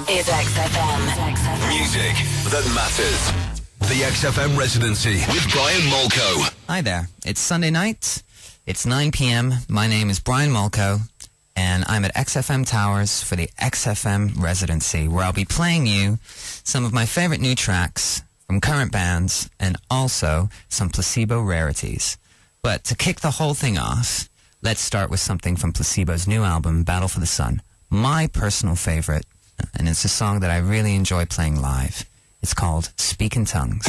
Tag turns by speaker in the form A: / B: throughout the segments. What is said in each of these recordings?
A: is XFM.
B: Music that matters. The XFM Residency with Brian Molko.
C: Hi there. It's Sunday night. It's 9 p.m. My name is Brian Molko, and I'm at XFM Towers for the XFM Residency, where I'll be playing you some of my favorite new tracks from current bands and also some Placebo rarities. But to kick the whole thing off, let's start with something from Placebo's new album, Battle for the Sun. My personal favorite, and it's a song that I really enjoy playing live. It's called Speak in Tongues.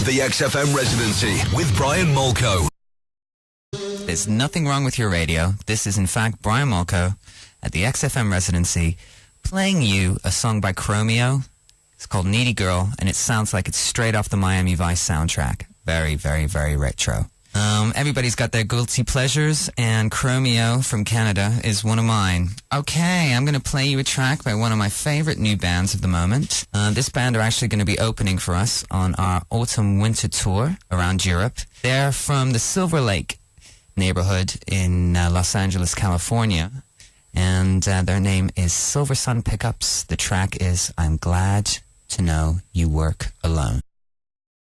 B: The XFM Residency with Brian Molko.
C: There's nothing wrong with your radio. This is, in fact, Brian Molko at the XFM Residency playing you a song by Chromeo. It's called Needy Girl, and it sounds like it's straight off the Miami Vice soundtrack. Very, very, very retro. Everybody's got their guilty pleasures, and Chromeo from Canada is one of mine. Okay, I'm going to play you a track by one of my favorite new bands of the moment. This band are actually going to be opening for us on our autumn-winter tour around Europe. They're from the Silver Lake neighborhood in Los Angeles, California, and their name is Silversun Pickups. The track is I'm Glad to Know You Work Alone.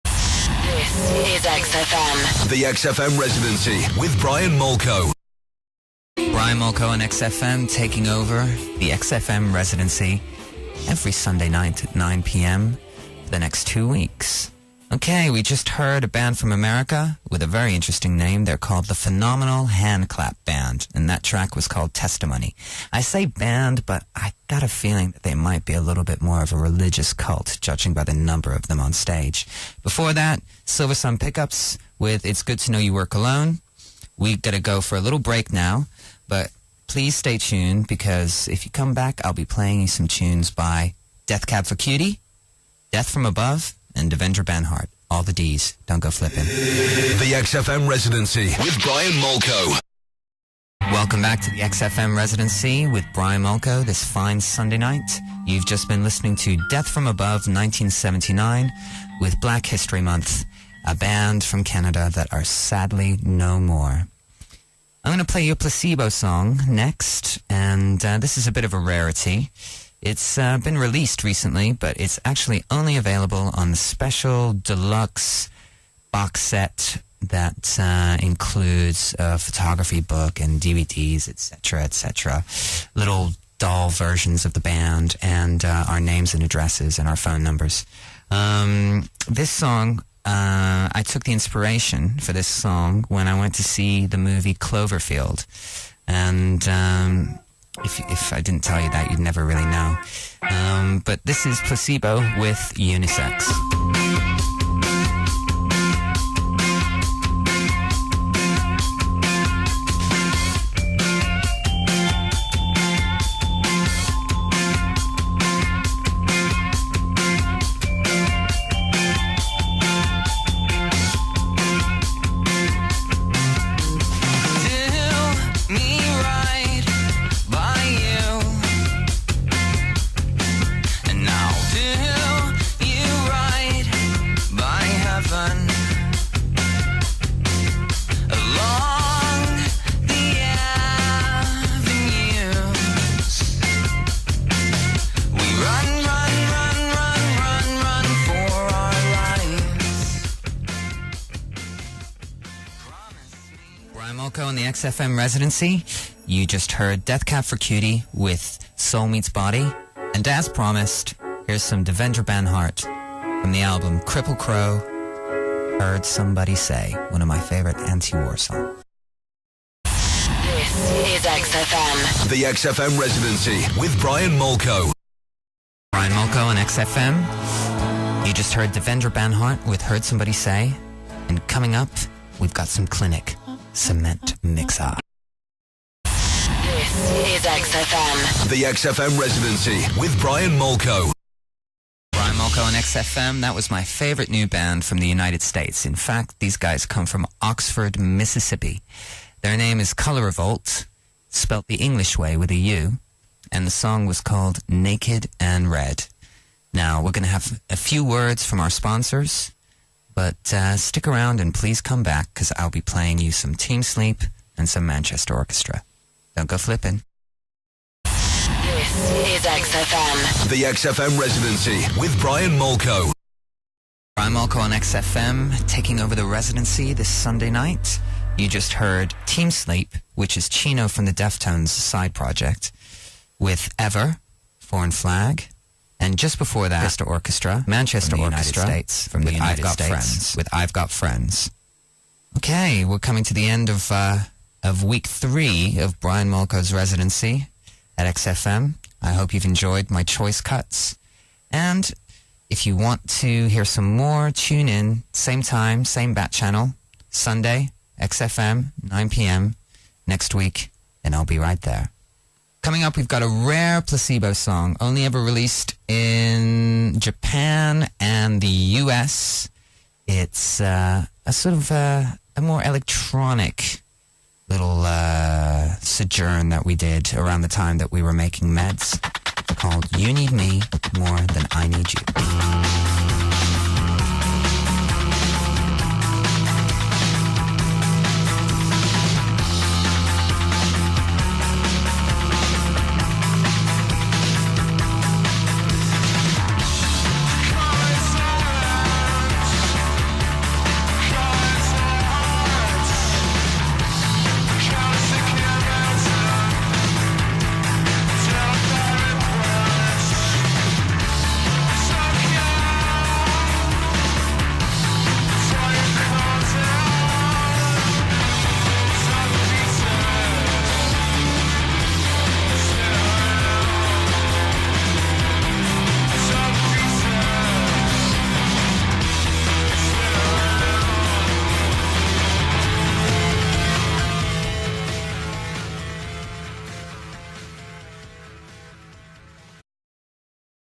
A: This is XFM.
B: The XFM Residency with Brian Molko.
C: Brian Molko and XFM taking over the XFM Residency every Sunday night at 9 p.m. for the next 2 weeks. Okay, we just heard a band from America with a very interesting name. They're called the Phenomenal Handclap Band, and that track was called Testimony. I say band, but I got a feeling that they might be a little bit more of a religious cult, judging by the number of them on stage. Before that, Silversun Pickups with It's Good to Know You Work Alone. We gotta go for a little break now, but please stay tuned, because if you come back, I'll be playing you some tunes by Death Cab for Cutie, Death from Above and Devendra Banhart. All the D's. Don't go flipping.
B: The XFM Residency with Brian Molko.
C: Welcome back to the XFM Residency with Brian Molko this fine Sunday night. You've just been listening to Death from Above 1979 with Black History Month, a band from Canada that are sadly no more. I'm going to play you a Placebo song next, and this is a bit of a rarity. It's been released recently, but it's actually only available on the special deluxe box set that includes a photography book and DVDs, etc., etc. Little doll versions of the band and our names and addresses and our phone numbers. This song, I took the inspiration for this song when I went to see the movie Cloverfield. And if I didn't tell you that, you'd never really know. But this is Placebo with Unisex. On the XFM Residency, you just heard Death Cab for Cutie with Soul Meets Body, and as promised, here's some Devendra Banhart from the album Cripple Crow, Heard Somebody Say, one of my favorite anti-war songs.
A: This is XFM.
B: The XFM Residency with Brian Molko.
C: Brian Molko on XFM. You just heard Devendra Banhart with Heard Somebody Say, and coming up, we've got some Clinic Cement Mixer.
A: This is XFM.
B: The XFM Residency with Brian Molko.
C: Brian Molko on XFM. That was my favorite new band from the United States. In fact, these guys come from Oxford, Mississippi. Their name is Color Revolt, spelt the English way with a U, and the song was called Naked and Red. Now, we're going to have a few words from our sponsors, but stick around and please come back because I'll be playing you some Team Sleep and some Manchester Orchestra. Don't go flipping.
A: This is XFM.
B: The XFM Residency with Brian Molko.
C: Brian Molko on XFM, taking over the Residency this Sunday night. You just heard Team Sleep, which is Chino from the Deftones side project, with Ever, Foreign Flag. And just before that, Manchester Orchestra from the United States, with I've Got Friends. Okay, we're coming to the end of week 3 of Brian Molko's Residency at XFM. I hope you've enjoyed my choice cuts. And if you want to hear some more, tune in, same time, same bat channel, Sunday, XFM, 9 p.m. next week, and I'll be right there. Coming up, we've got a rare Placebo song, only ever released in Japan and the US. It's a sort of a more electronic little sojourn that we did around the time that we were making meds, called You Need Me More Than I Need You.